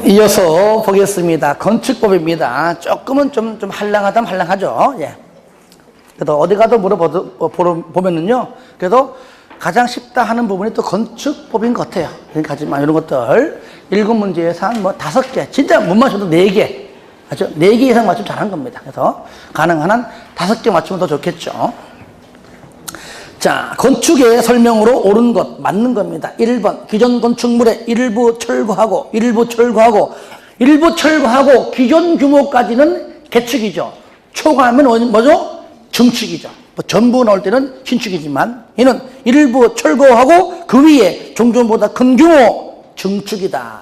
이어서 보겠습니다. 건축법입니다. 조금은 좀 할랑하다면 할랑하죠. 예. 그래도 어디 가도 물어보면은요. 그래도 가장 쉽다 하는 부분이 또 건축법인 것 같아요. 그러니까 하지만 이런 것들 7문제 예상 뭐 5개, 진짜 못 맞춰도 4개. 맞죠? 4개 이상 맞추면 잘한 겁니다. 그래서 가능한 한 5개 맞추면 더 좋겠죠. 자, 건축의 설명으로 옳은 것, 맞는 겁니다. 1번, 기존 건축물의 일부 철거하고 기존 규모까지는 개축이죠. 초과하면 뭐죠? 증축이죠. 뭐 전부 나올 때는 신축이지만, 이는 일부 철거하고 그 위에 종전보다 큰 규모 증축이다.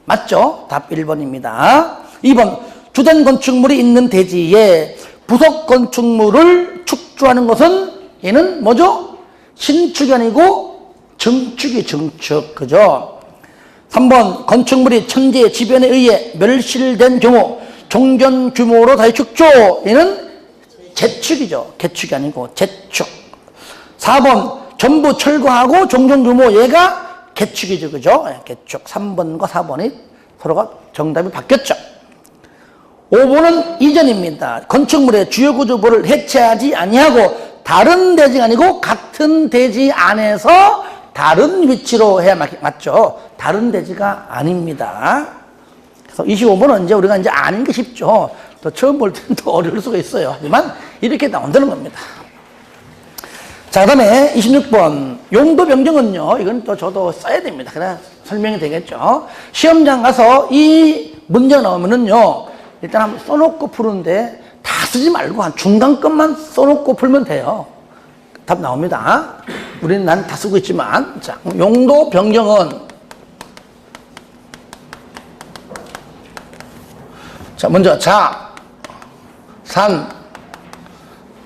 맞죠? 답 1번입니다. 2번, 주된 건축물이 있는 대지에 부속 건축물을 축조하는 것은 얘는 뭐죠? 신축이 아니고 증축이 증축. 그죠? 3번, 건축물이 천지의 지변에 의해 멸실된 경우 종전 규모로 다시 축조. 얘는 재축이죠. 개축이 아니고 재축. 4번, 전부 철거하고 종전 규모. 얘가 개축이죠. 그죠? 개축. 3번과 4번이 서로가 정답이 바뀌었죠. 5번은 이전입니다. 건축물의 주요 구조부를 해체하지 아니하고 다른 대지가 아니고 같은 대지 안에서 다른 위치로 해야 맞죠. 다른 대지가 아닙니다. 그래서 25번은 이제 우리가 이제 아는 게 쉽죠. 또 처음 볼 때는 더 어려울 수가 있어요. 하지만 이렇게 나온다는 겁니다. 자, 그 다음에 26번. 용도 변경은요, 이건 또 저도 써야 됩니다. 그래야 설명이 되겠죠. 시험장 가서 이 문제가 나오면은요, 일단 한번 써놓고 푸는데 다 쓰지 말고 한 중간 것만 써놓고 풀면 돼요. 답 나옵니다. 우리는 난 다 쓰고 있지만. 자, 용도 변경은, 자, 먼저 자, 산,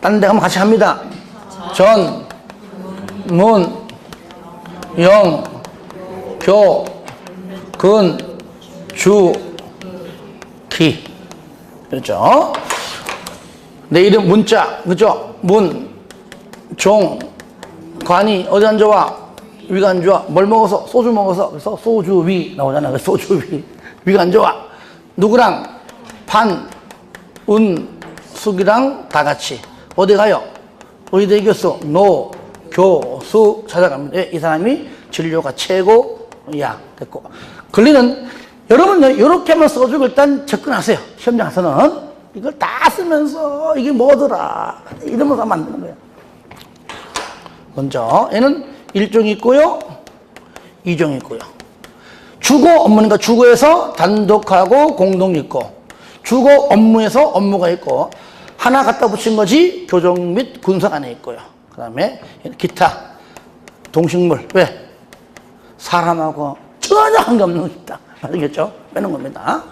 딴 데 가면 같이 합니다. 전, 문, 영, 교, 근, 주, 기. 그렇죠? 내 이름 문자, 그죠? 문, 종, 관이 어디 안 좋아? 위가 안 좋아. 뭘 먹어서? 소주 먹어서. 그래서 소주위 나오잖아. 소주위. 위가 안 좋아. 누구랑? 판, 운, 숙이랑 다 같이. 어디 가요? 의대 교수, 노, 교수 찾아갑니다. 이 사람이 진료가 최고야. 됐고. 권리는 여러분 이렇게만 써주고 일단 접근하세요. 시험장 가서는 이걸 다 쓰면서 이게 뭐더라 이러면서 만드는 거예요. 먼저 얘는 1종이 있고요, 2종이 있고요. 주거 업무니까 주거에서 단독하고 공동이 있고, 주거 업무에서 업무가 있고, 하나 갖다 붙인 것이 교정 및 군석 안에 있고요. 그 다음에 기타, 동식물. 왜? 사람하고 전혀 관계없는 것이다. 아시겠죠? 빼는 겁니다.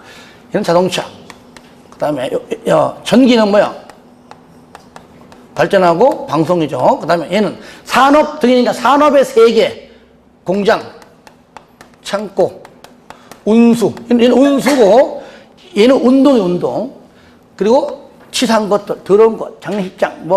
얘는 자동차. 그 다음에 전기는 뭐야? 발전하고 방송이죠. 그 다음에 얘는 산업 등이니까 산업의 세계, 공장, 창고, 운수. 얘는 운수고, 얘는 운동이 운동. 그리고 치사한 것들, 더러운 것, 장례식장,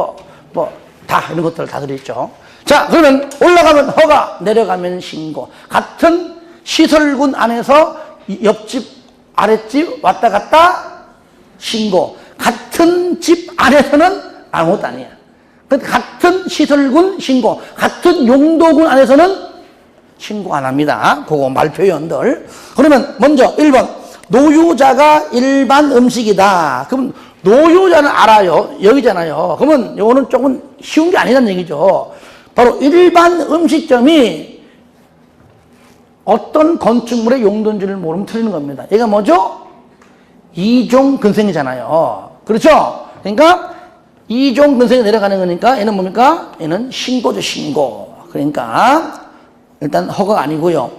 다 이런 것들 다 들어있죠. 자, 그러면 올라가면 허가, 내려가면 신고. 같은 시설군 안에서 옆집, 아랫집 왔다 갔다 신고. 같은 집 안에서는 아무것도 아니야. 같은 시설군 신고. 같은 용도군 안에서는 신고 안 합니다. 그거 말 표현들. 그러면 먼저 1번. 노유자가 일반 음식이다. 그럼 노유자는 알아요. 여기잖아요. 그러면 이거는 조금 쉬운 게 아니라는 얘기죠. 바로 일반 음식점이 어떤 건축물의 용도인지를 모르면 틀리는 겁니다. 얘가 뭐죠? 2종 근생이잖아요. 그렇죠? 그러니까 2종 근생이 내려가는 거니까 얘는 뭡니까? 얘는 신고죠, 신고. 그러니까 일단 허가가 아니고요.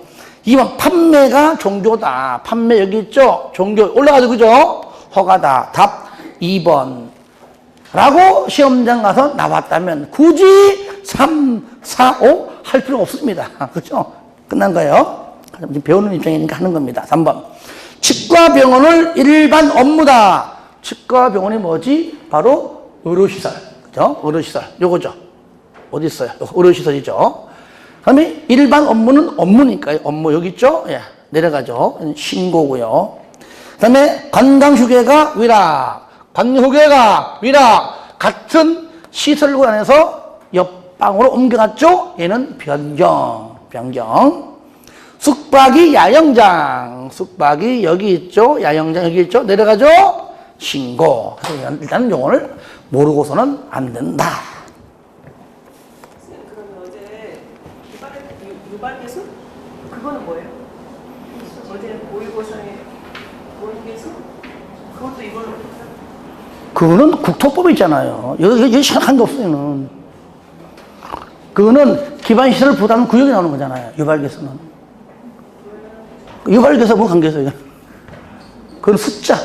2번 판매가 종교다. 판매 여기 있죠? 종교 올라가죠, 그죠? 허가다. 답 2번. 라고 시험장 가서 나왔다면 굳이 3, 4, 5 할 필요 없습니다. 그렇죠? 끝난 거예요. 지금 배우는 입장이니까 하는 겁니다. 3번. 치과병원을 일반 업무다. 치과병원이 뭐지? 바로 의료시설. 그죠? 의료시설. 요거죠. 어디 있어요? 의료시설이죠. 그 다음에 일반 업무는 업무니까요. 업무 여기 있죠? 예. 내려가죠. 신고고요. 그 다음에 관광휴게가 위락. 관광휴게가 위락. 같은 시설구 안에서 옆방으로 옮겨갔죠. 얘는 변경. 숙박이 야영장. 숙박이 여기 있죠. 야영장 여기 있죠. 내려가죠. 신고. 그래서 일단 용어를 모르고서는 안 된다. 그러면 어제 유발개수? 그거는 뭐예요? 어제 모의고사에 모의개수? 그것도 이걸로 그거는 국토법에 있잖아요. 여기 시작한 게 없어요. 그거는 기반시설 부담 구역에 나오는 거잖아요. 유발개수는. 유발개수 뭐 관계있어요? 그건 숫자.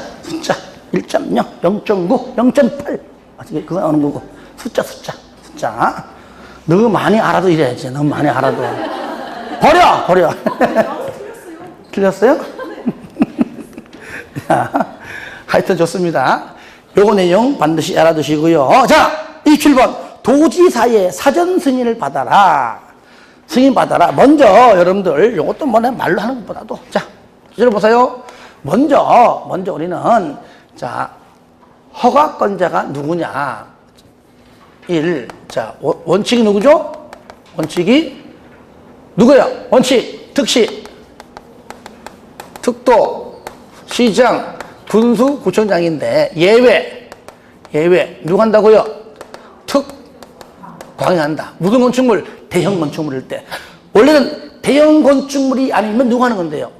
1.0, 0.9, 0.8. 그거 나오는 거고. 숫자. 너무 많이 알아도 이래야지. 너무 많이 알아도. 버려! 틀렸어요? 하여튼 좋습니다. 요거 내용 반드시 알아두시고요. 자, 27번. 도지사의 사전 승인을 받아라. 승인 받아라. 먼저 여러분들 요것도 뭐 말로 하는 것보다도 자, 들어보세요. 먼저 우리는 자, 허가권자가 누구냐? 1. 자, 원칙이 누구죠? 원칙이 누구야? 원칙, 특시, 특도, 시장, 군수, 구청장인데 예외 누가 한다고요? 특광이 한다. 무슨 건축물? 대형 건축물일 때. 원래는 대형 건축물이 아니면 누가 하는 건데요?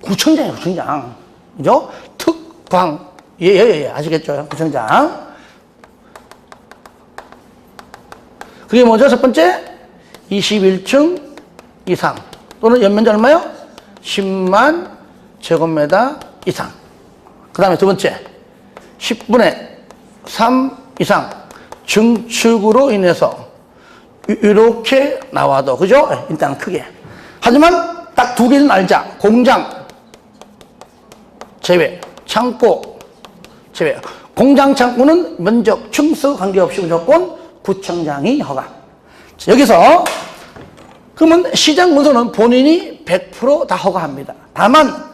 구청장이에요, 구청장. 그죠? 특광. 예. 아시겠죠? 구청장. 그게 뭐죠? 첫 번째, 21층 이상. 또는 연면적 얼마요? 10만 제곱미터 이상. 그 다음에 두 번째, 10분의 3 이상 증축으로 인해서 이렇게 나와도, 그죠? 일단 크게. 하지만 딱 두 개는 알자. 공장 제외, 창고 제외. 공장 창고는 면적, 층수 관계없이 무조건 구청장이 허가. 여기서 그러면 시장 군수는 본인이 100% 다 허가합니다. 다만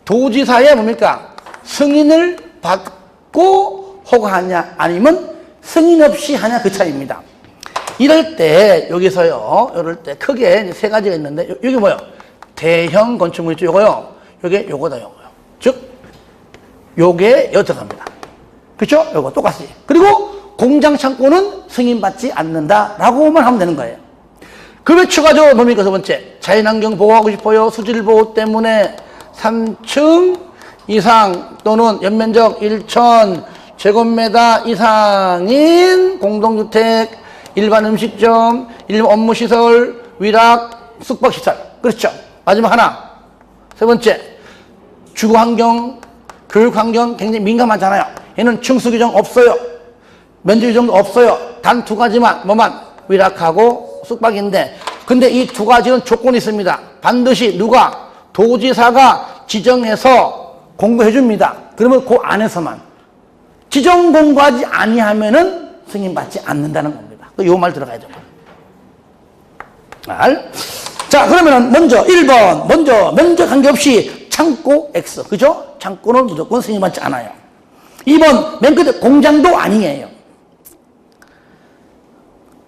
도지사에 뭡니까? 승인을 받고 허가하냐 아니면 승인 없이 하냐 그 차이입니다. 이럴 때 여기서요. 이럴 때 크게 세 가지가 있는데 여기 뭐요? 대형 건축물 있죠. 요거요. 요거다. 즉 요게 여기 들어갑니다. 그렇죠? 요거 똑같이. 그리고 공장 창고는 승인받지 않는다라고만 하면 되는 거예요. 그 외 추가적으로 뭡니까? 두 번째, 자연환경 보호하고 싶어요. 수질 보호 때문에 3층 이상 또는 연면적 1,000 제곱미터 이상인 공동주택, 일반 음식점, 일반 업무시설, 위락, 숙박시설. 그렇죠? 마지막 하나. 세 번째, 주거환경, 교육환경 굉장히 민감하잖아요. 얘는 층수 규정 없어요. 면적 규정도 없어요. 단 두 가지만, 위락하고 숙박인데, 근데 이 두 가지는 조건이 있습니다. 반드시 누가? 도지사가 지정해서 공고해 줍니다. 그러면 그 안에서만. 지정 공고하지 아니하면은 승인받지 않는다는 겁니다. 요 말 들어가야 돼요. 자, 그러면은 먼저 1번, 면적 관계없이 창고 X. 그죠? 창고는 무조건 승인받지 않아요. 2번, 맨 끝에 공장도 아니에요.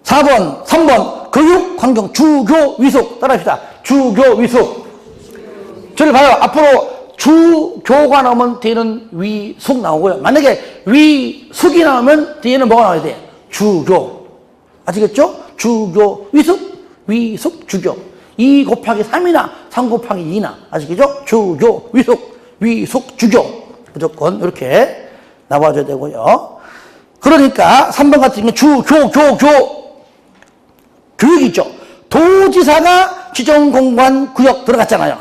4번, 3번, 교육, 환경, 주교, 위숙. 따라합시다. 주교, 위숙. 저를 봐요. 앞으로 주교가 나오면 뒤에는 위숙 나오고요. 만약에 위숙이 나오면 뒤에는 뭐가 나와야 돼요? 주교. 아시겠죠? 주교, 위숙, 주교. 2 곱하기 3이나 3 곱하기 2나. 아시겠죠? 주교, 위숙, 주교. 무조건 이렇게 나와줘야 되고요. 그러니까 3번 같은 경우 교육이 있죠. 도지사가 지정 공간 구역 들어갔잖아요.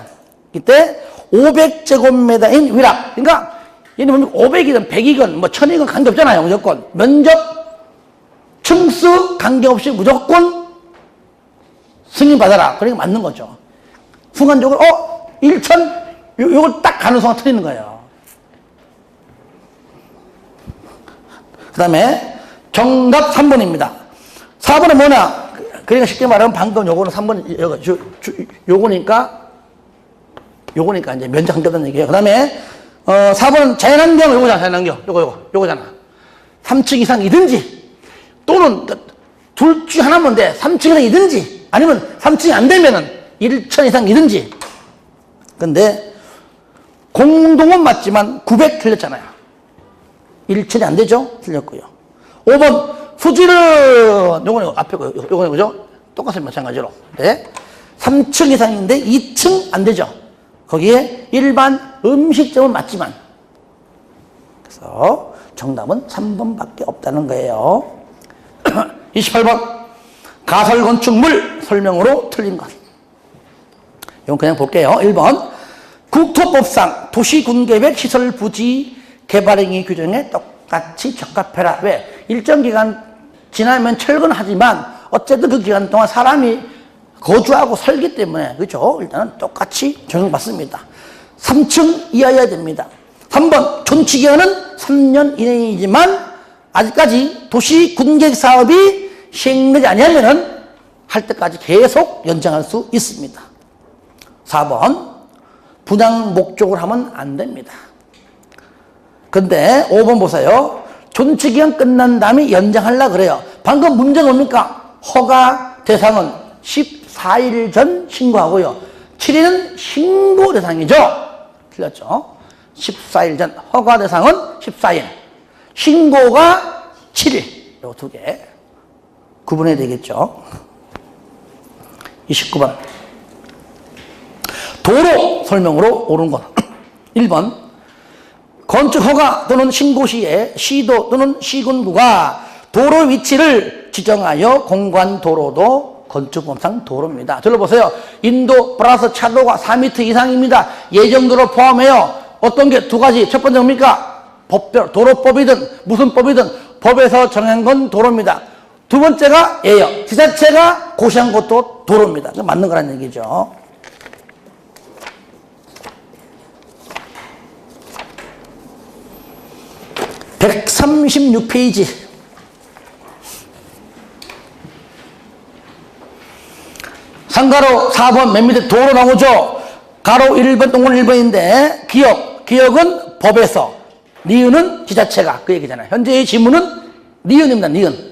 이때 500제곱미터인 위락. 그러니까 얘는 500이든 100이건 뭐 1000이건 관계없잖아요. 무조건 면적, 층수 관계없이 무조건 승인받아라. 그러니까 맞는 거죠. 순간적으로 1000 요걸 딱 가는 순간 틀리는 거예요. 그 다음에 정답 3번입니다. 4번은 뭐냐? 그러니까 쉽게 말하면 방금 요거는 3번, 요거니까 요거니까 이제 면적 한계다는 얘기예요. 그 다음에 4번은 자연환경, 요거잖아. 자연환경. 요거잖아. 3층 이상이든지 또는 둘 중 하나면 돼. 3층 이상이든지 아니면 3층이 안 되면은 1천 이상이든지. 근데 공동은 맞지만 900 틀렸잖아요. 1천이 안 되죠? 틀렸고요. 5번 수질은 요거는 앞에 요거는 그죠? 똑같은 마찬가지로. 네. 3층 이상인데 2층 안 되죠. 거기에 일반 음식점은 맞지만. 그래서 정답은 3번밖에 없다는 거예요. 28번 가설 건축물 설명으로 틀린 것. 이건 그냥 볼게요. 1번 국토법상 도시군계획 시설 부지 개발행위 규정에 똑같이 적합해라. 왜? 일정 기간 지나면 철거하지만 어쨌든 그 기간 동안 사람이 거주하고 살기 때문에 그렇죠? 일단은 똑같이 적용받습니다. 3층 이하여야 됩니다. 3번 존치기간은 3년 이내이지만 아직까지 도시군계획 사업이 시행되지 않으면은 할 때까지 계속 연장할 수 있습니다. 4번 분양 목적으로 하면 안 됩니다. 근데 5번 보세요. 존치기간 끝난 다음에 연장하려고 그래요. 방금 문제가 뭡니까? 허가 대상은 14일 전 신고하고요. 7일은 신고 대상이죠. 틀렸죠? 14일 전 허가 대상은 14일, 신고가 7일. 요 두 개 구분해야 되겠죠. 29번 도로 설명으로 옳은 것. 1번 건축 허가 또는 신고 시에 시도 또는 시군구가 도로 위치를 지정하여 공관 도로도 건축법상 도로입니다. 들어보세요. 인도 플러스 차도가 4m 이상입니다. 예정도로 포함해요. 어떤 게 두 가지. 첫 번째 뭡니까? 법별, 도로법이든 무슨 법이든 법에서 정한 건 도로입니다. 두 번째가 예요. 지자체가 고시한 것도 도로입니다. 맞는 거라는 얘기죠. 136페이지. 상가로 4번 맨 밑에 도로 나오죠. 가로 1번 동물 1번인데 기역은 법에서, 니은은 지자체가 그 얘기잖아요. 현재의 지문은 니은입니다. 니은.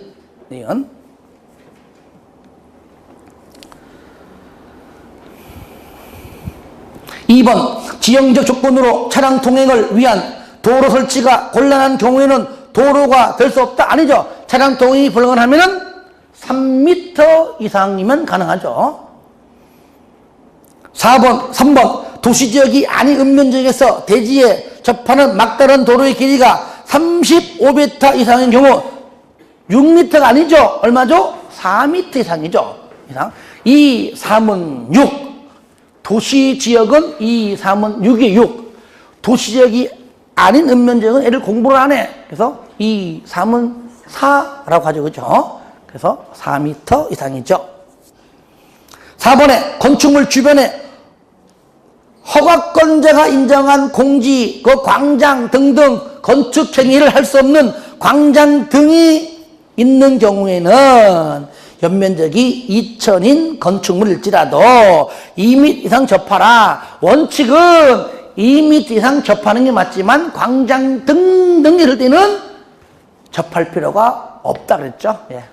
2번 지형적 조건으로 차량 통행을 위한 도로 설치가 곤란한 경우에는 도로가 될 수 없다. 아니죠. 차량 통행이 불가능하면은 3m 이상이면 가능하죠. 3번 도시지역이 아닌 읍면지역에서 대지에 접하는 막다른 도로의 길이가 35m 이상인 경우 6m가 아니죠. 얼마죠? 4m 이상이죠. 2, 3은 6. 도시지역은 2, 3은 6이 6. 도시지역이 아닌 읍면지역은 애를 공부를 안 해. 그래서 2, 3은 4라고 하죠. 그죠? 그래서 4m 이상이죠. 4번에 건축물 주변에 허가권자가 인정한 공지, 광장 등등 건축 행위를 할 수 없는 광장 등이 있는 경우에는 연면적이 2,000인 건축물일지라도 2m 이상 접하라. 원칙은 2m 이상 접하는 게 맞지만 광장 등등 이럴 때는 접할 필요가 없다 그랬죠. 예.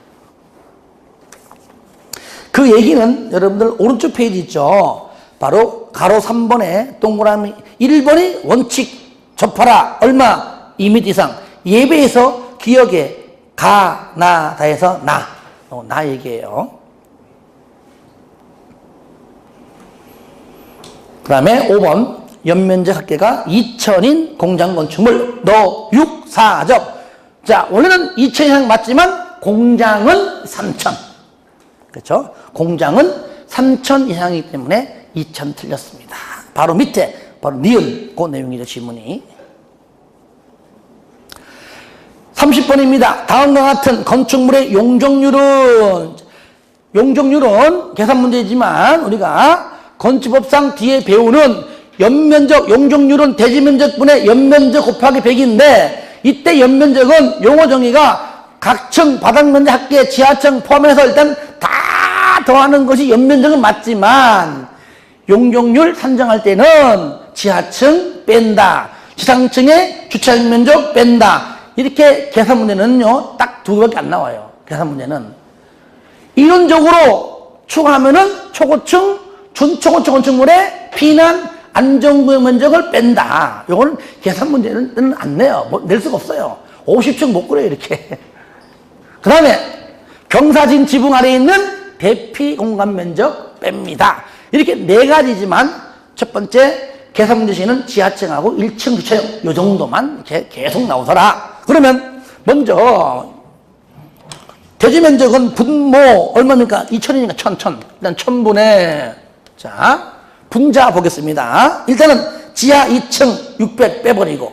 그 얘기는 여러분들 오른쪽 페이지 있죠. 바로 가로 3번에 동그라미 1번이 원칙 접하라. 얼마? 2m 이상. 예배에서 기억에 가, 나, 다해서 나 얘기예요. 그 다음에 5번 연면적 합계가 2,000인 공장 건축물 너 6, 4접. 자, 원래는 2,000 이상 맞지만 공장은 3,000. 그렇죠? 공장은 3,000 이상이기 때문에 2,000 틀렸습니다. 바로 밑에 바로 니은 그 내용이죠. 지문이 30번입니다. 다음과 같은 건축물의 용적률은 계산 문제이지만 우리가 건축법상 뒤에 배우는 연면적 용적률은 대지면적분의 연면적 곱하기 100인데 이때 연면적은 용어 정의가 각층 바닥면적 합계 지하층 포함해서 일단 다 더하는 것이 연면적은 맞지만 용적률 산정할 때는 지하층 뺀다, 지상층의 주차장 면적 뺀다. 이렇게 계산 문제는요, 딱 두 개밖에 안 나와요. 계산 문제는. 이론적으로 추가하면은 초고층, 준초고층 건축물의 피난 안전구역 면적을 뺀다. 요거는 계산 문제는 안 내요. 낼 수가 없어요. 50층 못 그래요, 이렇게. 그 다음에 경사진 지붕 아래에 있는 대피 공간 면적 뺍니다. 이렇게 네 가지지만 첫 번째 계산 문제 시에는 지하층하고 1층 주차장 요 정도만 이렇게 계속 나오더라. 그러면 먼저 대지 면적은 분모 얼마입니까? 2000이니까 1000. 일단 1000분의 자 분자 보겠습니다. 일단은 지하 2층 600 빼버리고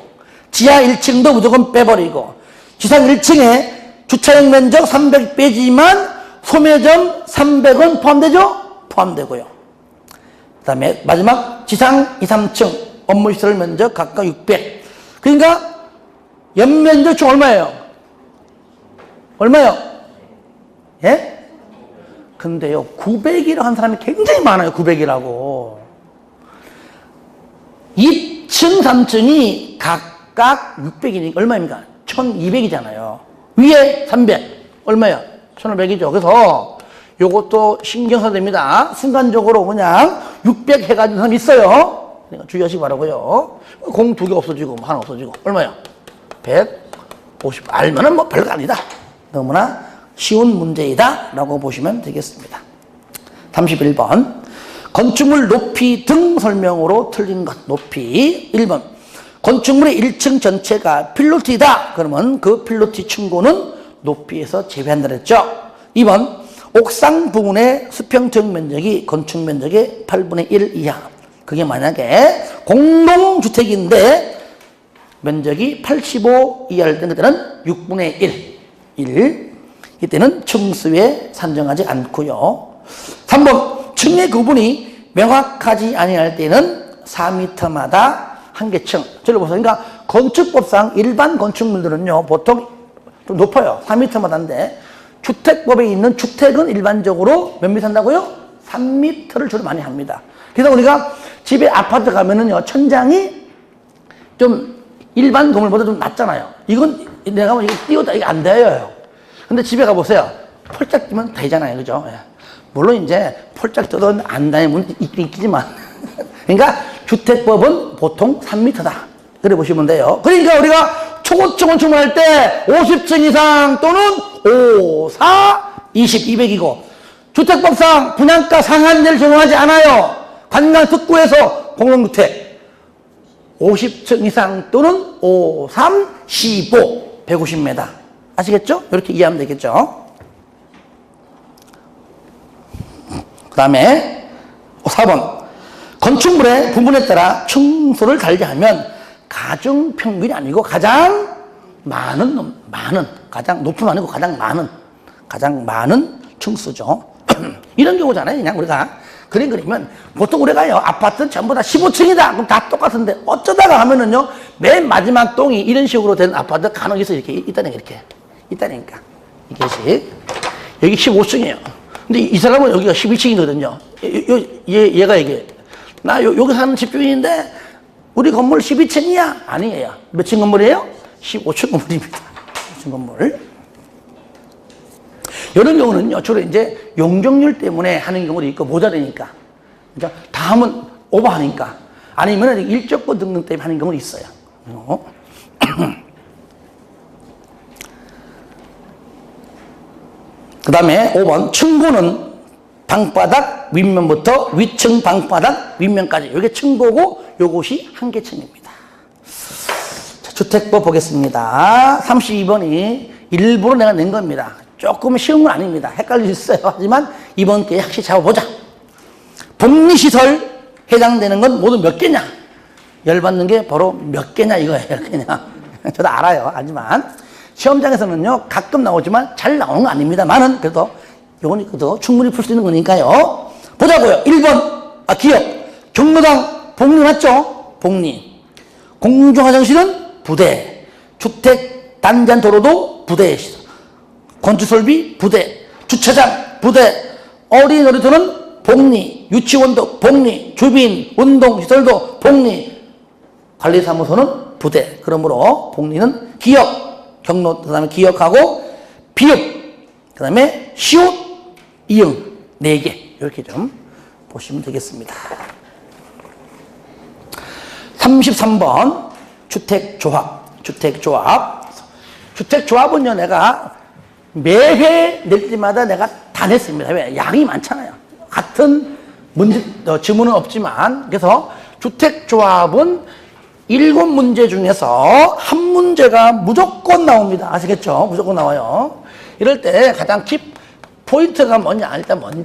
지하 1층도 무조건 빼버리고 지상 1층에 주차장 면적 300 빼지만 소매점 300은 포함되죠? 포함되고요. 그 다음에 마지막 지상 2, 3층 업무시설 면적 각각 600. 그러니까 연면적 총 얼마예요? 얼마요? 예? 근데요 900이라고 한 사람이 굉장히 많아요. 900이라고. 2층 3층이 각각 600이니까 얼마입니까? 1200이잖아요. 위에 300 얼마야? 1500이죠. 그래서 요것도 신경 써야 됩니다. 순간적으로 그냥 600 해가지고 사람 있어요. 그러니까 주의하시기 바라고요. 공 2개 없어지고 하나 없어지고 얼마야? 150 알면은 뭐 별거 아니다. 너무나 쉬운 문제이다 라고 보시면 되겠습니다. 31번 건축물 높이 등 설명으로 틀린 것. 높이 1번 건축물의 1층 전체가 필로티다. 그러면 그 필로티 층고는 높이에서 제외한다 그랬죠. 2번 옥상 부분의 수평적 면적이 건축 면적의 8분의 1 이하. 그게 만약에 공동주택인데 면적이 85 이하일 때는 6분의 1. 이때는 층수에 산정하지 않고요. 3번 층의 구분이 명확하지 아니할 때는 4m마다 한 개 층. 저를 보세요. 그러니까 건축법상 일반 건축물들은요 보통 좀 높아요. 4m마다인데 주택법에 있는 주택은 일반적으로 몇 미터 한다고요? 3m를 주로 많이 합니다. 그래서 우리가 집에 아파트 가면은요 천장이 좀 일반 건물보다 좀 낮잖아요. 이건 내가 뭐 이거 띄워도 이게 안 돼요. 근데 집에 가보세요. 폴짝 뛰면 되잖아요. 그죠? 물론 이제 폴짝 떠도 안 다니는 분 있긴 있지만. 그러니까 주택법은 보통 3m다. 그래 보시면 돼요. 그러니까 우리가 초고층 건축물 할 때 50층 이상 또는 5, 4, 20, 200이고 주택법상 분양가 상한제를 적용하지 않아요. 관광 특구에서 공동주택 50층 이상 또는 5, 3, 15, 150m. 아시겠죠? 이렇게 이해하면 되겠죠? 그 다음에 4번 건축물의 부분에 따라 층수를 달리 하면 가중평균이 아니고 가장 많은 가장 높은 아니고 가장 많은 층수죠. 이런 경우잖아요. 그냥 우리가 그림 그리면 보통 우리가요 아파트는 전부 다 15층이다 그럼 다 똑같은데 어쩌다가 하면은요 맨 마지막 동이 이런 식으로 된 아파트 간혹 있어. 이렇게 있다니까 이렇게 있다니까 이것이 여기 15층이에요. 근데 이 사람은 여기가 12층이거든요. 얘가 이게 나 여기 사는 집주인인데 우리 건물 12층이야? 아니에요. 몇 층 건물이에요? 15층 건물입니다. 15층 건물. 이런 경우는요, 주로 이제 용적률 때문에 하는 경우도 있고, 모자라니까. 그러니까 다 하면 오버하니까. 아니면 일적권 등등 때문에 하는 경우도 있어요. 그 다음에 5번, 층고는 방바닥 윗면부터 위층 방바닥 윗면까지. 이게 층고고, 요것이 한계층입니다. 자, 주택법 보겠습니다. 32번이 일부러 내가 낸 겁니다. 조금 쉬운 건 아닙니다. 헷갈릴 수 있어요. 하지만 이번 기회에 확실히 잡아보자. 복리시설 해당되는 건 모두 몇 개냐? 열받는 게 바로 몇 개냐 이거예요. 그냥. 저도 알아요. 하지만 시험장에서는요 가끔 나오지만 잘 나오는 거 아닙니다만은 그래도 요건 그래도 충분히 풀 수 있는 거니까요. 보자고요. 1번 기업 경로당 복리 맞죠? 복리. 공중화장실은 부대. 주택 단지한 도로도 부대. 건축설비 부대. 주차장 부대. 어린이 놀이터는 복리, 유치원도 복리, 주민, 운동시설도 복리, 관리사무소는 부대. 그러므로 복리는 기역, 경로, 그 다음에 기역하고 비읍, 그 다음에 시옷, 이응, 4개. 이렇게 좀 보시면 되겠습니다. 33번, 주택조합. 주택조합은요, 내가 매회 낼 때마다 내가 다 냈습니다. 왜? 양이 많잖아요. 같은 문제, 지문은 없지만. 그래서 주택조합은 7문제 중에서 한 문제가 무조건 나옵니다. 아시겠죠? 무조건 나와요. 이럴 때 가장 포인트가 뭐냐? 일단은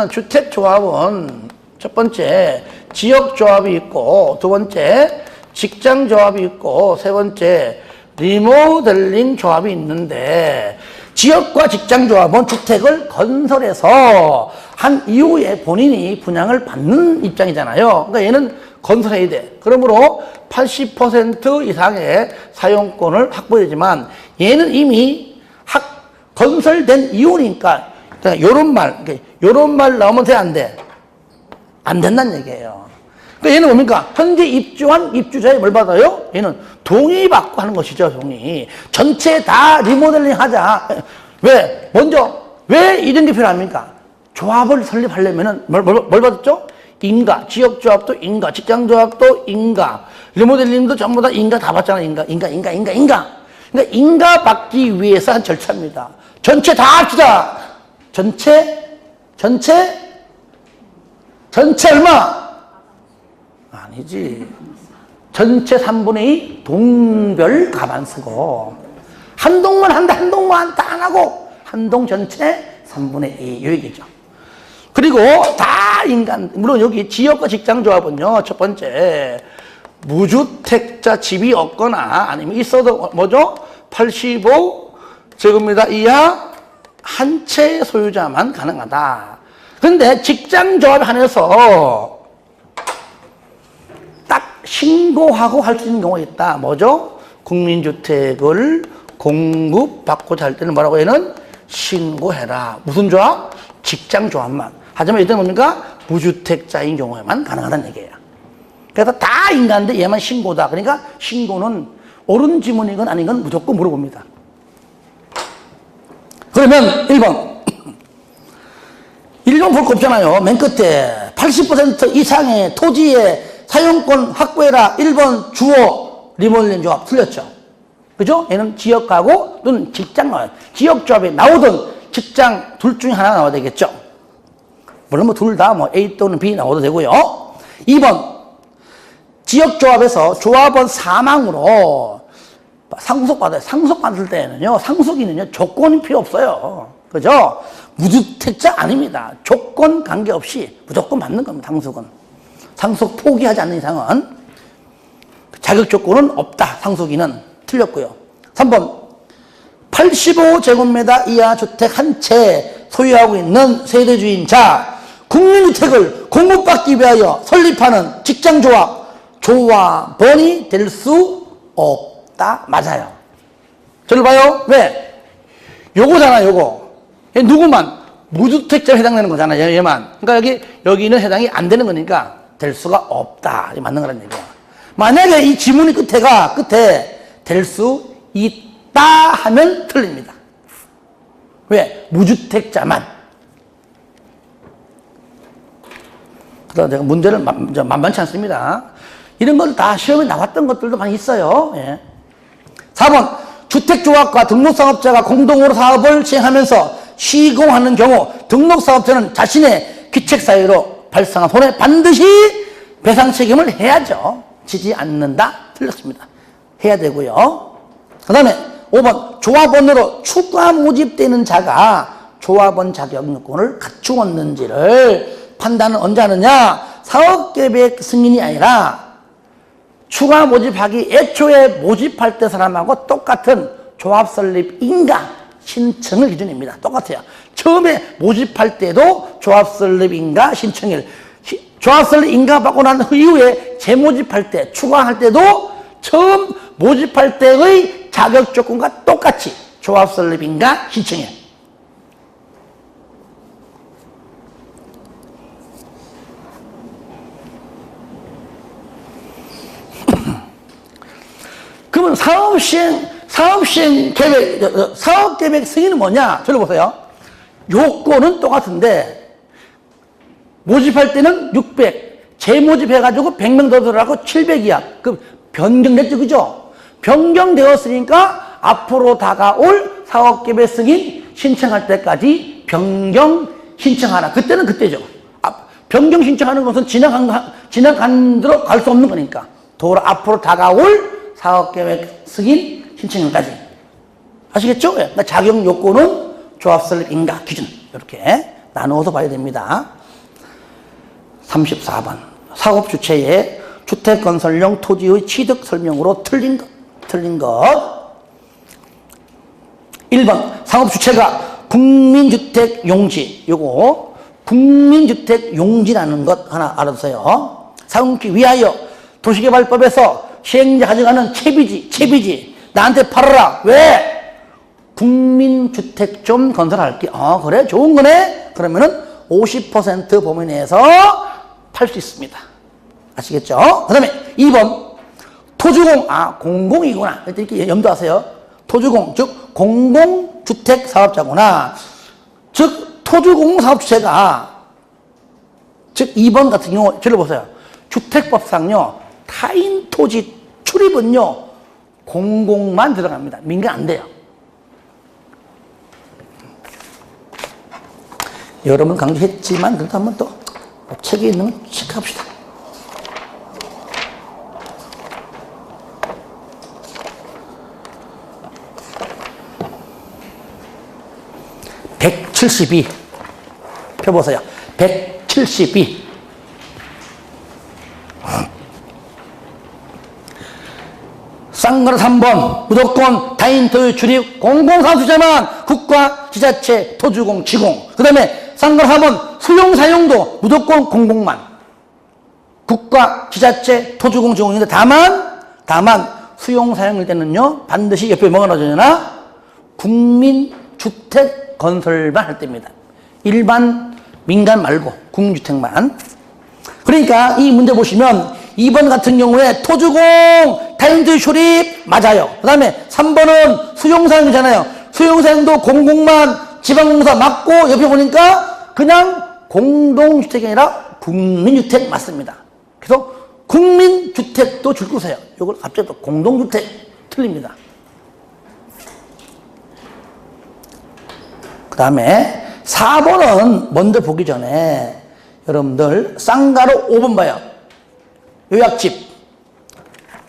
주택조합은 첫 번째 지역조합이 있고, 두 번째 직장조합이 있고, 세 번째 리모델링 조합이 있는데, 지역과 직장조합은 주택을 건설해서 한 이후에 본인이 분양을 받는 입장이잖아요. 그러니까 얘는 건설해야 돼. 그러므로 80% 이상의 사용권을 확보되지만, 얘는 이미 건설된 이후니까, 요런 말 나오면 돼, 안 돼? 안 된다는 얘기예요. 그러니까 얘는 뭡니까? 현재 입주한 입주자에 뭘 받아요? 얘는 동의받고 하는 것이죠, 동의. 전체 다 리모델링 하자. 왜? 왜 이런 게 필요합니까? 조합을 설립하려면은 뭘 받았죠? 인가. 지역조합도 인가. 직장조합도 인가. 리모델링도 전부 다 인가 다 받잖아, 인가. 그러니까 인가 받기 위해서 한 절차입니다. 전체 다 합시다. 전체 얼마? 아니지. 전체 3분의 2 동별 가반수고, 한 동만 한다, 한 동만 한다 안 하고, 한 동 전체 3분의 2, 이 얘기죠. 그리고 다 인간, 물론 여기 지역과 직장조합은요, 첫 번째, 무주택자 집이 없거나 아니면 있어도 뭐죠? 85제곱미터 이하 한 채 소유자만 가능하다. 그런데 직장조합에 한해서 딱 신고하고 할 수 있는 경우가 있다. 뭐죠? 국민주택을 공급받고자 할 때는 뭐라고 얘는? 신고해라. 무슨 조합? 직장조합만. 하지만 이때는 뭡니까? 무주택자인 경우에만 가능하다는 얘기예요. 그래서 다 인간인데 얘만 신고다. 그러니까 신고는 옳은 지문이건 아니건 무조건 물어봅니다. 그러면 1번. 1번 볼 거 없잖아요. 맨 끝에 80% 이상의 토지의 사용권 확보해라. 1번 주어 리모델링 조합 틀렸죠. 그죠? 얘는 지역하고 또는 직장 나와요. 지역조합에 나오든 직장 둘 중에 하나 나와야 되겠죠. 물론 둘 다 A 또는 B 나와도 되고요. 2번 지역조합에서 조합원 사망으로 상속받아요. 상속받을 때는요, 상속인은요, 조건이 필요 없어요. 그죠? 무주택자 아닙니다. 조건 관계없이 무조건 받는 겁니다, 상속은. 상속 포기하지 않는 이상은. 자격 조건은 없다, 상속인은. 틀렸고요. 3번. 85제곱미터 이하 주택 한 채 소유하고 있는 세대주인자, 국민주택을 공급받기 위하여 설립하는 직장조합, 조합원이 될 수 없다. 맞아요. 저를 봐요. 왜? 요거잖아, 요거. 누구만? 무주택자에 해당되는 거잖아, 얘만. 그러니까 여기는 해당이 안 되는 거니까 될 수가 없다. 맞는 거란 얘기야. 만약에 이 지문이 끝에 될 수 있다 하면 틀립니다. 왜? 무주택자만. 그래서 제가 문제를 만만치 않습니다. 이런 걸 다 시험에 나왔던 것들도 많이 있어요. 예. 4번. 주택조합과 등록사업자가 공동으로 사업을 시행하면서 시공하는 경우 등록사업자는 자신의 기책사유로 발생한 손해 반드시 배상 책임을 해야죠. 지지 않는다. 틀렸습니다. 해야 되고요. 그 다음에 5번. 조합원으로 추가 모집되는 자가 조합원 자격요건을 갖추었는지를 판단은 언제 하느냐? 사업계획 승인이 아니라 추가 모집하기 애초에 모집할 때 사람하고 똑같은 조합 설립 인가 신청을 기준입니다. 똑같아요. 처음에 모집할 때도 조합 설립 인가 신청일, 조합 설립 인가 받고 난 이후에 재모집할 때, 추가할 때도 처음 모집할 때의 자격 조건과 똑같이 조합 설립 인가 신청일. 그럼 사업시행 계획, 사업계획 승인은 뭐냐? 저를 보세요. 요건은 똑같은데, 모집할 때는 600, 재모집해가지고 100명 더 들어가고 700이야. 그럼 변경됐죠, 그죠? 변경되었으니까 앞으로 다가올 사업계획 승인 신청할 때까지 변경 신청하라. 그때는 그때죠. 변경 신청하는 것은 지나간 대로 갈 수 없는 거니까. 앞으로 다가올 사업계획 승인 신청까지. 아시겠죠? 그러니까 자격 요건은 조합설 인가 기준. 이렇게 나누어서 봐야 됩니다. 34번. 사업 주체의 주택건설용 토지의 취득 설명으로 틀린 것. 1번. 사업 주체가 국민주택 용지. 요거 국민주택 용지라는 것 하나 알아두세요. 사용기 위하여 도시개발법에서 시행자 가져가는 채비지. 나한테 팔아라. 왜? 국민주택 좀 건설할게. 그래? 좋은 거네? 그러면은 50% 범위 내에서 팔 수 있습니다. 아시겠죠? 그 다음에 2번. 토주공. 공공이구나. 이렇게 염두하세요. 토주공. 즉, 공공주택 사업자구나. 즉, 토주공공 사업주체가, 즉, 2번 같은 경우, 저를 보세요. 주택법상요, 타인 토지 출입은요, 공공만 들어갑니다. 민간 안 돼요. 여러 번 강조했지만, 그래도 한번 또, 책에 있는 거 체크합시다. (172) 펴보세요. 172. 쌍거리 3번. 무조건 타인 토지 출입 공공사업주체만 국가, 지자체, 토주공, 지공. 그 다음에 쌍거리 4번. 수용사용도 무조건 공공만. 국가, 지자체, 토주공, 지공인데 다만 수용사용일 때는요. 반드시 옆에 뭐가 넣어주냐? 국민주택 건설만 할 때입니다. 일반 민간 말고 국민주택만. 그러니까 이 문제 보시면 2번 같은 경우에 토주공, 타인토지 출입 맞아요. 그 다음에 3번은 수용사용이잖아요. 수용사용도 공공만 지방공사 맞고 옆에 보니까 그냥 공동주택이 아니라 국민주택 맞습니다. 그래서 국민주택도 줄 거세요. 이걸 갑자기 또 공동주택 틀립니다. 그 다음에 4번은 먼저 보기 전에 여러분들 쌍가로 5번 봐요. 요약집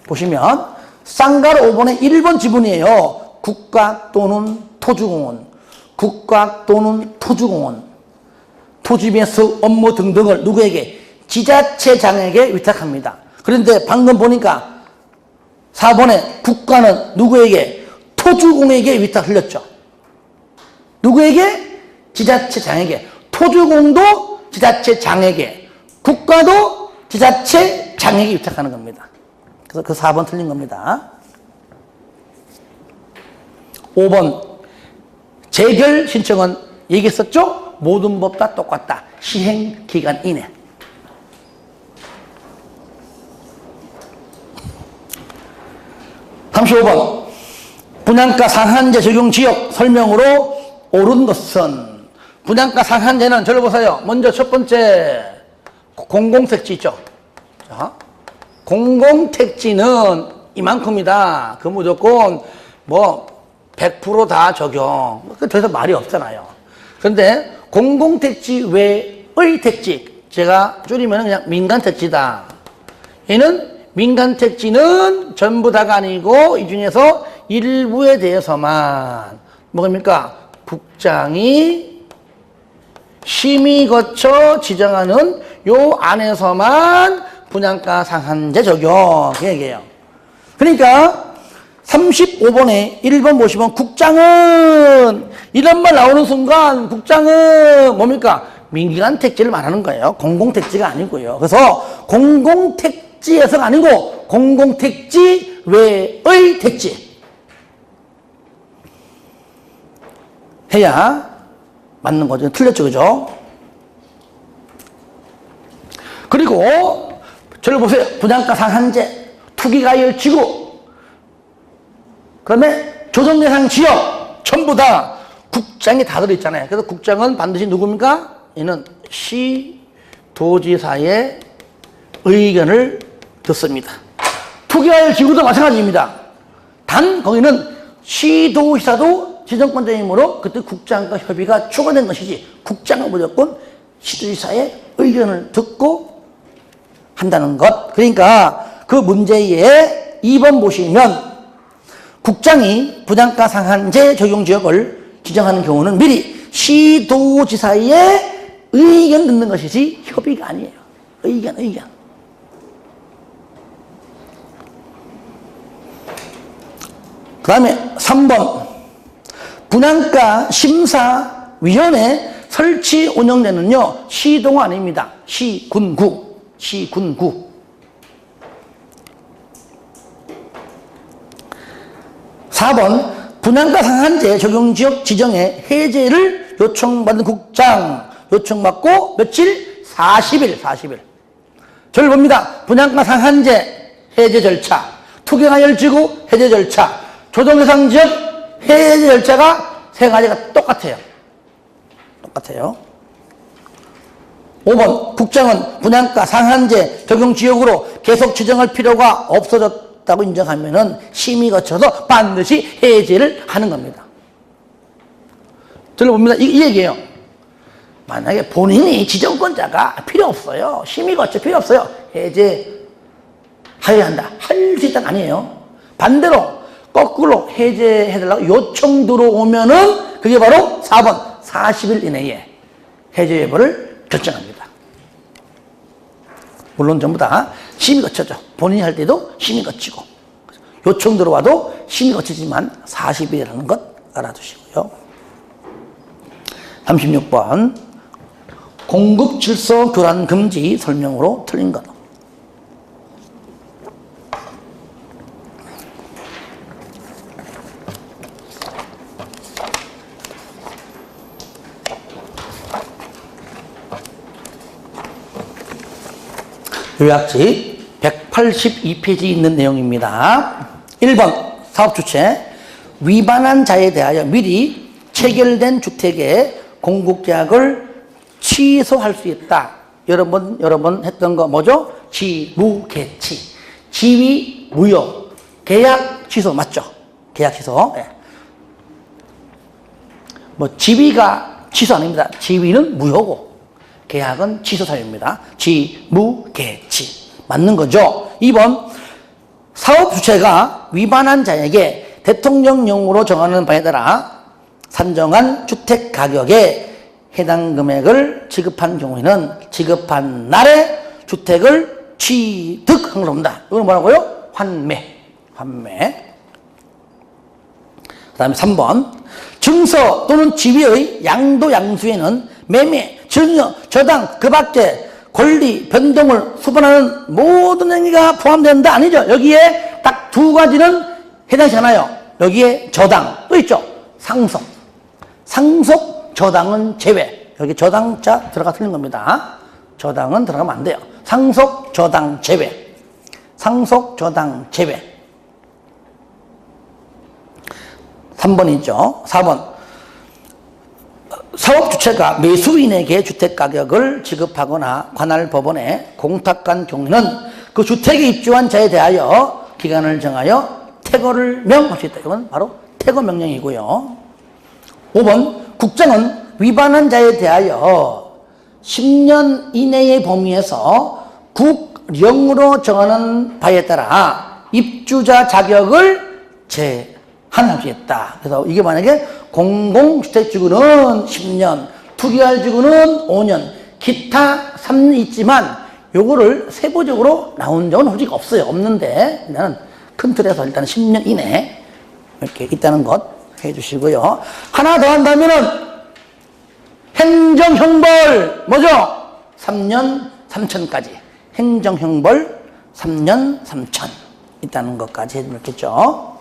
보시면 쌍가로 5번의 1번 지분이에요. 국가 또는 토주공원, 국가 또는 토주공원, 토지매수 업무 등등을 누구에게? 지자체장에게 위탁합니다. 그런데 방금 보니까 4번에 국가는 누구에게? 토주공에게 위탁 흘렸죠. 누구에게? 지자체장에게. 토주공도 지자체장에게, 국가도 지자체장에게 위탁하는 겁니다. 그래서 그 4번 틀린 겁니다. 5번 재결 신청은 얘기했었죠? 모든 법 다 똑같다. 시행기간 이내. (35번) 분양가 상한제 적용 지역 설명으로 옳은 것은? 분양가 상한제는 저를 보세요. 먼저 첫 번째 공공택지 있죠. 자, 공공택지는 이만큼이다. 그 무조건 뭐 100% 다 적용. 더 이상 말이 없잖아요. 그런데 공공택지 외의 택지, 제가 줄이면 그냥 민간택지다. 얘는 민간택지는 전부 다가 아니고 이 중에서 일부에 대해서만 뭐입니까? 국장이 심의 거쳐 지정하는 요 안에서만 분양가 상한제 적용. 그 얘기예요. 그러니까 35번에 1번 보시면 국장은 이런 말 나오는 순간 국장은 뭡니까? 민간 택지를 말하는 거예요. 공공택지가 아니고요. 그래서 공공택지에서가 아니고 공공택지 외의 택지 해야 맞는 거죠. 틀렸죠, 그죠? 그리고 저를 보세요. 분양가 상한제, 투기가율 지구 그다음에 조정 대상 지역 전부 다 국장이 다 들어있잖아요. 그래서 국장은 반드시 누굽니까? 이는 시도지사의 의견을 듣습니다. 투기할 지구도 마찬가지입니다. 단 거기는 시도지사도 지정권자이므로 그때 국장과 협의가 추가된 것이지 국장은 무조건 시도지사의 의견을 듣고 한다는 것. 그러니까 그 문제의 2번 보시면 국장이 분양가 상한제 적용 지역을 지정하는 경우는 미리 시도지사의 의견 듣는 것이지 협의가 아니에요. 의견. 그 다음에 3번 분양가 심사위원회 설치 운영되는요 시도가 아닙니다. 시군구 4번 분양가 상한제 적용지역 지정에 해제를 요청받은 국장 요청받고 며칠? 40일 저를 봅니다. 분양가 상한제 해제 절차, 투기하열지구 해제 절차, 조정대상지역 해제 절차가 세 가지가 똑같아요. 5번 국장은 분양가 상한제 적용지역으로 계속 지정할 필요가 없어졌다고 인정하면은 심의 거쳐서 반드시 해제를 하는 겁니다. 저를 봅니다. 이 얘기예요. 만약에 본인이 지정권자가 필요 없어요. 심의 거쳐 필요 없어요. 해제하여야 한다. 할 수 있다는 아니에요. 반대로 거꾸로 해제해달라고 요청 들어오면은 그게 바로 4번 40일 이내에 해제 여부를 결정합니다. 물론 전부 다 심의 거쳐죠. 본인이 할 때도 심의 거치고 요청 들어와도 심의 거치지만 40일이라는 것 알아두시고요. 36번 공급 질서 교란 금지 설명으로 틀린 것. 요약집 182페이지 있는 내용입니다. 1번 사업주체 위반한 자에 대하여 미리 체결된 주택의 공급계약을 취소할 수 있다. 여러 번 했던 거 뭐죠? 지무개치, 지위 무효, 계약 취소 맞죠? 계약 취소. 네. 뭐 지위가 취소 아닙니다. 지위는 무효고 계약은 취소 사유입니다. 지무개치 맞는 거죠. 2번 사업 주체가 위반한 자에게 대통령령으로 정하는 바에 따라 산정한 주택 가격에 해당 금액을 지급한 경우에는 지급한 날에 주택을 취득한 걸로 본다. 이건 뭐라고요? 환매. 그 다음에 3번 증서 또는 지위의 양도 양수에는 매매, 증여, 저당, 그 밖에 권리, 변동을 수반하는 모든 행위가 포함된다. 아니죠. 여기에 딱 두 가지는 해당하지 않아요. 여기에 저당 또 있죠. 상속, 저당은 제외. 여기 저당자 들어가 틀린 겁니다. 저당은 들어가면 안 돼요. 상속, 저당 제외. 3번이죠. 4번 사업주체가 매수인에게 주택가격을 지급하거나 관할 법원에 공탁한 경우는 그 주택에 입주한 자에 대하여 기간을 정하여 퇴거를 명할 수 있다. 이건 바로 퇴거 명령이고요. 5번 국장은 위반한 자에 대하여 10년 이내의 범위에서 국령으로 정하는 바에 따라 입주자 자격을 제한할 수 있다. 그래서 이게 만약에 공공주택지구는 10년, 투기할 지구는 5년, 기타 3년 있지만 요거를 세부적으로 나온 적은 솔직히 없어요. 없는데 일단은 큰 틀에서 일단 10년 이내 이렇게 있다는 것 해주시고요. 하나 더 한다면은 행정형벌 뭐죠? 3년 3천까지 행정형벌 3년 3천 있다는 것까지 해주겠죠.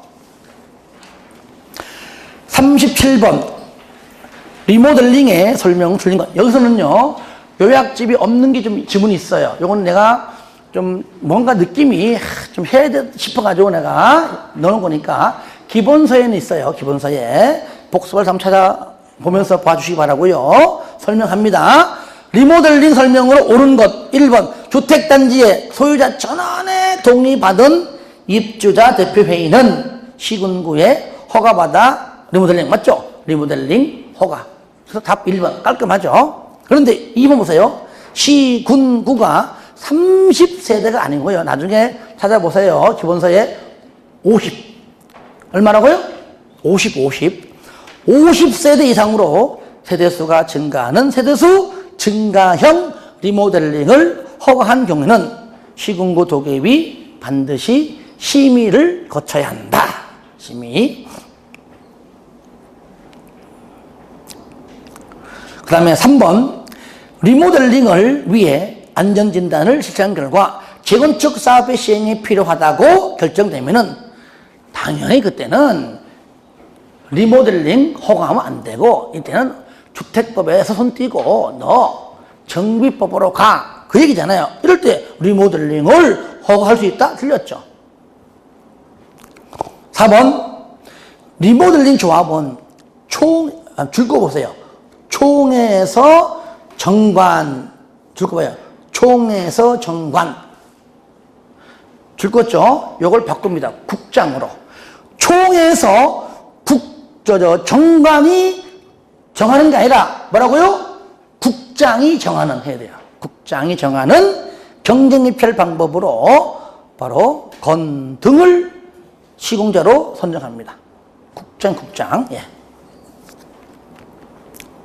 37번 리모델링의 설명 틀린 것. 여기서는요 요약집이 없는 게 좀 지문이 있어요. 요건 내가 좀 뭔가 느낌이 좀 해야 돼 싶어가지고 내가 넣은 거니까 기본서에는 있어요. 기본서에. 복습을 한번 찾아보면서 봐주시기 바라고요. 설명합니다. 리모델링 설명으로 옳은 것. 1번 주택단지의 소유자 전원의 동의 받은 입주자 대표회의는 시군구에 허가받아 리모델링 맞죠? 리모델링 허가. 그래서 답 1번 깔끔하죠? 그런데 2번 보세요. 시군구가 30세대가 아니고요. 나중에 찾아보세요. 기본서에 50. 얼마라고요? 50. 50세대 이상으로 세대수가 증가하는 세대수 증가형 리모델링을 허가한 경우에는 시군구 도계위 반드시 심의를 거쳐야 한다. 심의. 그 다음에 3번 리모델링을 위해 안전진단을 실시한 결과 재건축 사업의 시행이 필요하다고 결정되면은 당연히 그때는 리모델링 허가하면 안 되고 이때는 주택법에서 손 떼고 너 정비법으로 가. 그 얘기잖아요. 이럴 때 리모델링을 허가할 수 있다? 틀렸죠. 4번 리모델링 조합은 줄 거 보세요. 총회에서 정관 줄 거 봐요. 총회에서 정관 줄 거죠. 요걸 바꿉니다. 국장으로. 총회에서 정관이 정하는 게 아니라 뭐라고요? 국장이 정하는 해야 돼요. 국장이 정하는 경쟁입찰 방법으로 바로 건등을 시공자로 선정합니다. 국장. 예.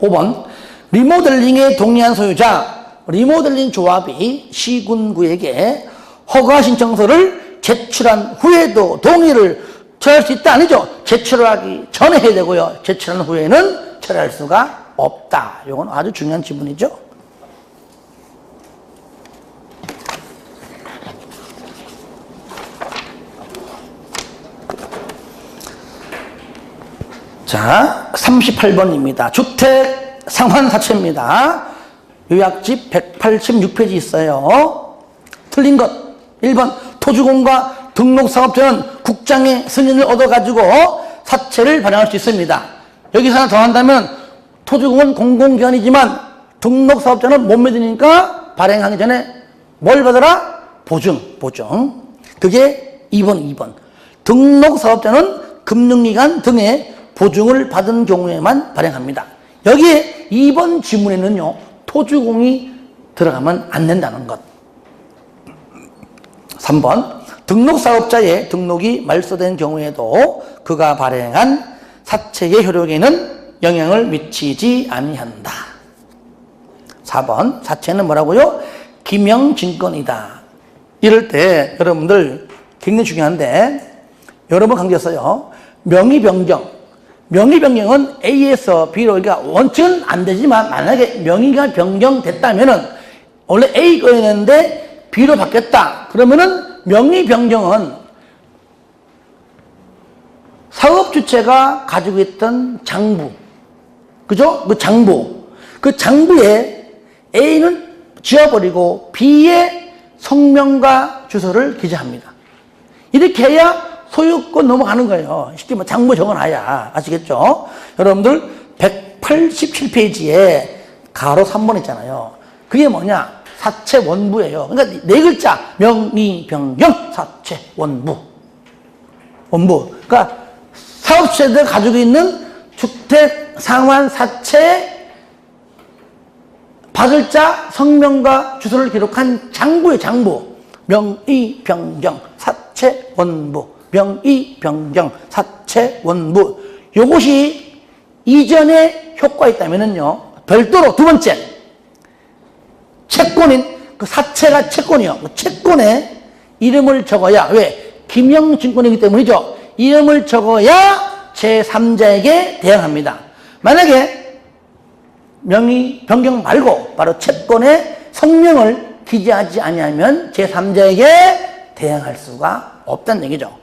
5번 리모델링에 동의한 소유자 리모델링 조합이 시군구에게 허가 신청서를 제출한 후에도 동의를 처리할 수 있다 아니죠? 제출하기 전에 해야 되고요. 제출한 후에는 처리할 수가 없다. 이건 아주 중요한 지문이죠. 자, 38번입니다. 주택 상환사채입니다. 요약집 186페이지 있어요. 틀린 것. 1번 토주공과 등록사업자는 국장의 승인을 얻어가지고 사채를 발행할 수 있습니다. 여기서 하나 더 한다면 토주공은 공공기관이지만 등록사업자는 못 믿으니까 발행하기 전에 뭘 받아라? 보증. 그게 2번. 등록사업자는 금융기관 등의 보증을 받은 경우에만 발행합니다. 여기에 2번 지문에는요, 토주공이 들어가면 안 된다는 것. 3번, 등록사업자의 등록이 말소된 경우에도 그가 발행한 사채의 효력에는 영향을 미치지 아니한다. 4번, 사채는 뭐라고요? 기명증권이다. 이럴 때 여러분들 굉장히 중요한데 여러 번 강조했어요. 명의 변경은 A에서 B로, 그러니까 원칙은 안 되지만 만약에 명의가 변경됐다면은 원래 A 거였는데 B로 바뀌었다. 그러면은 명의 변경은 사업 주체가 가지고 있던 장부, 그죠? 그 장부에 A는 지워버리고 B의 성명과 주소를 기재합니다. 이렇게 해야 소유권 넘어가는 거예요. 쉽게 말해 장부 적어놔야. 아시겠죠? 여러분들 187페이지에 가로 3번 있잖아요. 그게 뭐냐? 사채 원부예요. 그러니까 네 글자. 명의 변경 사채 원부. 그러니까 사업체들 가지고 있는 주택 상환 사채 박을자 성명과 주소를 기록한 장부예요. 장부. 명의 변경 사채 원부. 명의 변경 사채 원부. 요것이 이전에 효과가 있다면은요, 별도로 두 번째 채권인 그 사채가 채권이요. 그 채권에 이름을 적어야, 왜? 기명증권이기 때문이죠. 이름을 적어야 제3자에게 대항합니다. 만약에 명의 변경 말고 바로 채권에 성명을 기재하지 아니하면 제3자에게 대항할 수가 없다는 얘기죠.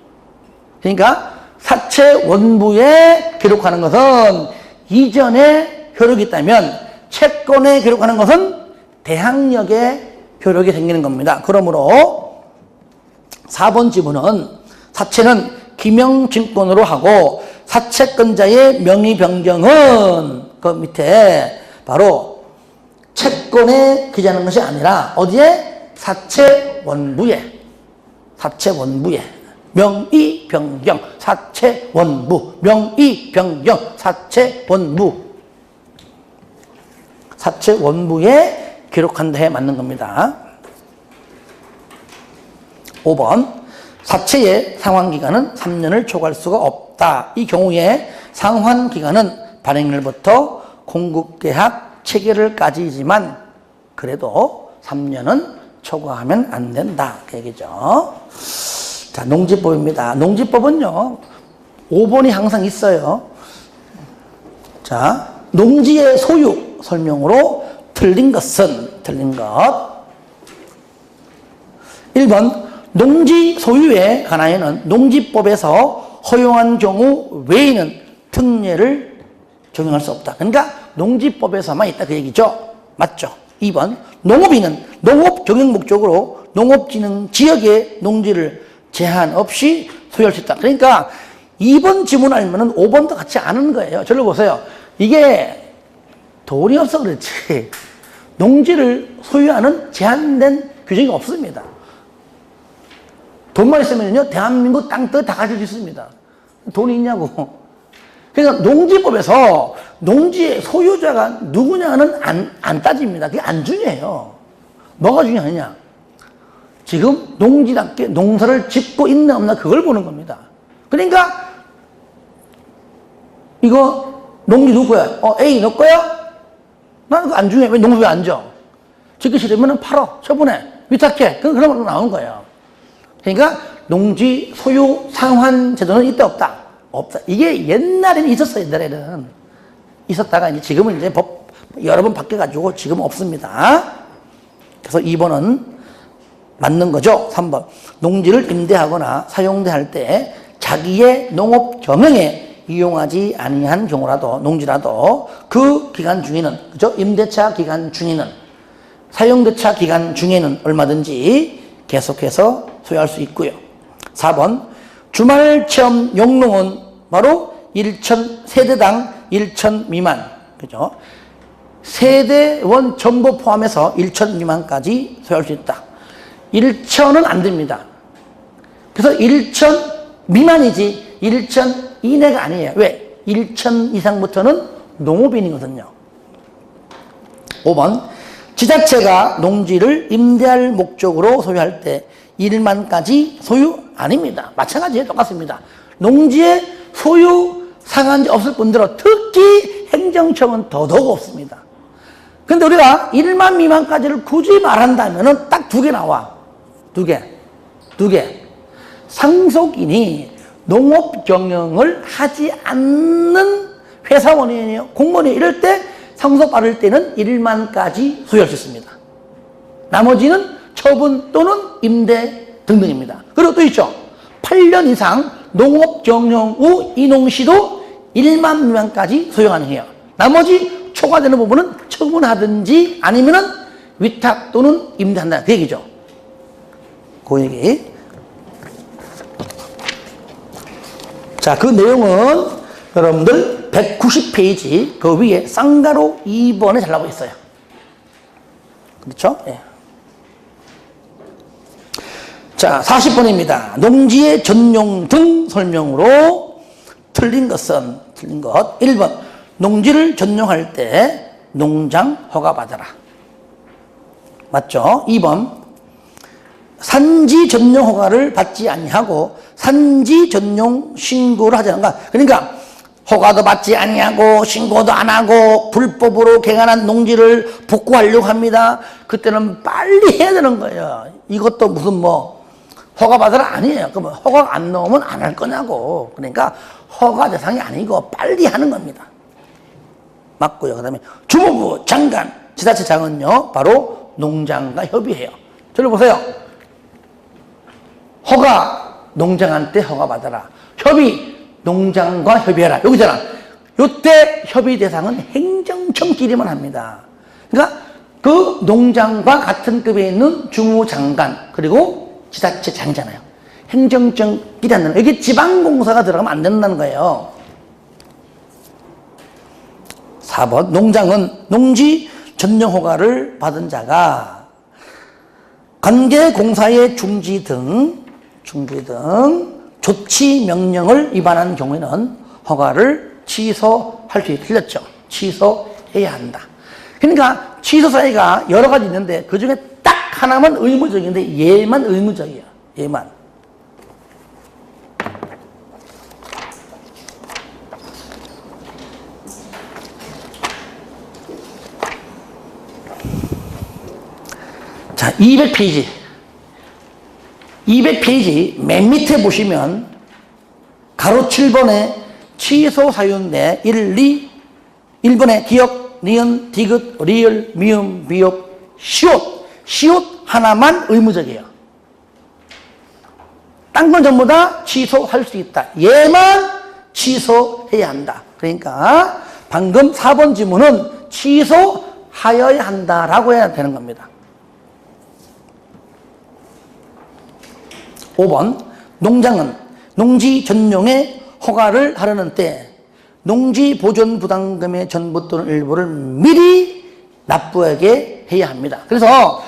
그러니까 사채 원부에 기록하는 것은 이전에 효력이 있다면 채권에 기록하는 것은 대항력의 효력이 생기는 겁니다. 그러므로 4번 지문은 사채는 기명증권으로 하고 사채권자의 명의 변경은 그 밑에 바로 채권에 기재하는 것이 아니라 어디에? 사채원부에 명의 변경 사채원부 명의 변경 사채원부에 기록한다 해 맞는 겁니다. 5번 사채의 상환기간은 3년을 초과할 수가 없다. 이 경우에 상환기간은 발행일부터 공급계약 체결일까지이지만 그래도 3년은 초과하면 안 된다. 그 얘기죠. 자, 농지법입니다. 농지법은요, 5번이 항상 있어요. 자, 농지의 소유 설명으로 틀린 것. 1번, 농지 소유에 관하여는 농지법에서 허용한 경우 외에는 특례를 적용할 수 없다. 그러니까 농지법에서만 있다 그 얘기죠. 맞죠? 2번, 농업인은 농업 경영 목적으로 농업진흥 지역의 농지를 제한 없이 소유할 수 있다. 그러니까 2번 지문 알면은 5번도 같이 아는 거예요. 저를 보세요. 이게 돈이 없어 그렇지. 농지를 소유하는 제한된 규정이 없습니다. 돈만 있으면요, 대한민국 땅 다 가질 수 있습니다. 돈이 있냐고. 그러니까 농지법에서 농지의 소유자가 누구냐는 안 따집니다. 그게 안 중요해요. 뭐가 중요하냐? 지금 농지답게 농사를 짓고 있나 없나 그걸 보는 겁니다. 그러니까 이거 농지 누구 거야? A 너 거야? 나는 그거 안 중요해. 왜 농사 왜 안 줘? 짓기 싫으면 팔어. 처분해. 위탁해. 그런 거 나온 거예요. 그러니까 농지 소유 상환 제도는 있다 없다? 없다. 이게 옛날에는 있었어요. 옛날에는 있었다가 이제 지금은 이제 법 여러 번 바뀌어가지고 지금 없습니다. 그래서 2번은 맞는 거죠. 3번, 농지를 임대하거나 사용대할 때 자기의 농업 경영에 이용하지 아니한 경우라도 농지라도 그 기간 중에는, 그죠? 임대차 기간 중에는, 사용대차 기간 중에는 얼마든지 계속해서 소유할 수 있고요. 4번, 주말 체험 용농은 바로 1천, 세대당 1천 미만, 그죠? 세대원 전부 포함해서 1천 미만까지 소유할 수 있다. 1천은 안 됩니다. 그래서 1천 미만이지 1천 이내가 아니에요. 왜? 1천 이상부터는 농업인이거든요. 5번, 지자체가 농지를 임대할 목적으로 소유할 때 1만까지 소유 아닙니다. 마찬가지예요. 똑같습니다. 농지에 소유 상한제 없을 뿐더러 특히 행정청은 더더욱 없습니다. 근데 우리가 1만 미만까지를 굳이 말한다면 딱 2개 나와. 2개. 상속인이 농업 경영을 하지 않는 회사원이에요, 공무원이에요. 이럴 때 상속 받을 때는 1만까지 소유할 수 있습니다. 나머지는 처분 또는 임대 등등입니다. 그리고 또 있죠. 8년 이상 농업 경영 후 인농시도 1만 미만까지 소유 가능해요. 나머지 초과되는 부분은 처분하든지 아니면은 위탁 또는 임대한다. 그 얘기죠. 그 얘기. 자, 그 내용은 여러분들 190페이지 그 위에 쌍가로 2번에 잘 나와 있어요. 그렇죠? 예. 자, 40번입니다. 농지의 전용 등 설명으로 틀린 것. 1번, 농지를 전용할 때 농장 허가 받아라. 맞죠? 2번, 산지 전용 허가를 받지 아니하고 산지 전용 신고를 하지 않는가. 그러니까 허가도 받지 아니하고 신고도 안 하고 불법으로 개간한 농지를 복구하려고 합니다. 그때는 빨리 해야 되는 거예요. 이것도 무슨 뭐 허가 받으라 아니에요. 그러면 허가 안 나오면 안 할 거냐고. 그러니까 허가 대상이 아니고 빨리 하는 겁니다. 맞고요. 그 다음에 주무부 장관, 지자체장은요 바로 농장과 협의해요. 저를 보세요. 허가 농장한테 허가 받아라. 협의 농장과 협의해라. 여기잖아. 요때 협의 대상은 행정청끼리만 합니다. 그러니까 그 농장과 같은 급에 있는 주무장관 그리고 지자체장이잖아요. 행정적이라는 거예요. 여기 지방공사가 들어가면 안 된다는 거예요. 4번 농장은 농지 전용 허가를 받은 자가 관계공사의 중지 등 조치 명령을 위반한 경우에는 허가를 취소할 수 있다. 틀렸죠? 취소해야 한다. 그러니까 취소 사유가 여러 가지 있는데 그 중에 딱 하나만 의무적인데 얘만 의무적이야. 얘만. 자, 200페이지. 200페이지 맨 밑에 보시면 가로 7번에 취소 사유인데 1, 2, 1번에 기역, 니은, 디귿, 리을, 미음, 비읍, 시옷. 시옷 하나만 의무적이에요. 딴 건 전부 다 취소할 수 있다. 얘만 취소해야 한다. 그러니까 방금 4번 지문은 취소하여야 한다라고 해야 되는 겁니다. 5번 농장은 농지 전용의 허가를 하려는 때 농지 보존 부담금의 전부 또는 일부를 미리 납부하게 해야 합니다. 그래서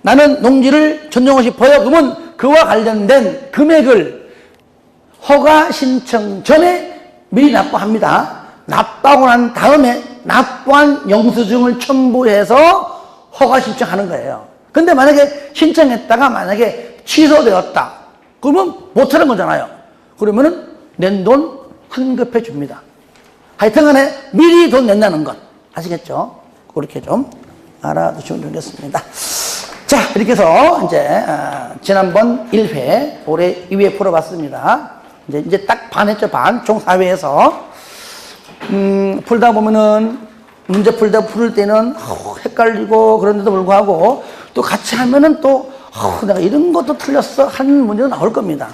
나는 농지를 전용하고 싶어요. 그러면 그와 관련된 금액을 허가 신청 전에 미리 납부합니다. 납부하고 난 다음에 납부한 영수증을 첨부해서 허가 신청하는 거예요. 근데 만약에 신청했다가 만약에 취소되었다. 그러면 못하는 거잖아요. 그러면은 낸 돈 환급해 줍니다. 하여튼 간에 미리 돈 낸다는 것. 아시겠죠? 그렇게 좀 알아두시면 좋겠습니다. 자, 이렇게 해서 이제, 지난번 1회, 올해 2회 풀어봤습니다. 이제 딱 반 했죠, 반. 총 4회에서. 풀다 보면은, 문제 풀을 때는, 헷갈리고 그런데도 불구하고, 또 같이 하면은 또, 내가 이런 것도 틀렸어 하는 문제도 나올 겁니다.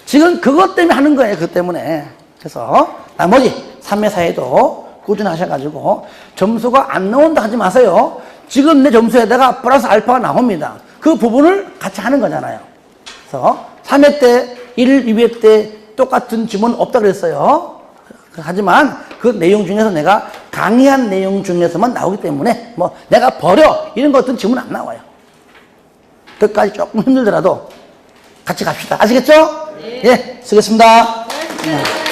지금 그것 때문에 하는 거예요. 그것 때문에. 그래서 나머지 3회, 4회도 꾸준하셔가지고 점수가 안 나온다 하지 마세요. 지금 내 점수에다가 플러스 알파가 나옵니다. 그 부분을 같이 하는 거잖아요. 그래서 3회 때, 1, 2회 때 똑같은 지문 없다 그랬어요. 하지만 그 내용 중에서 내가 강의한 내용 중에서만 나오기 때문에 뭐 내가 버려 이런 것들은 지문 안 나와요. 끝까지 조금 힘들더라도 같이 갑시다. 아시겠죠? 네. 예, 쓰겠습니다. 네.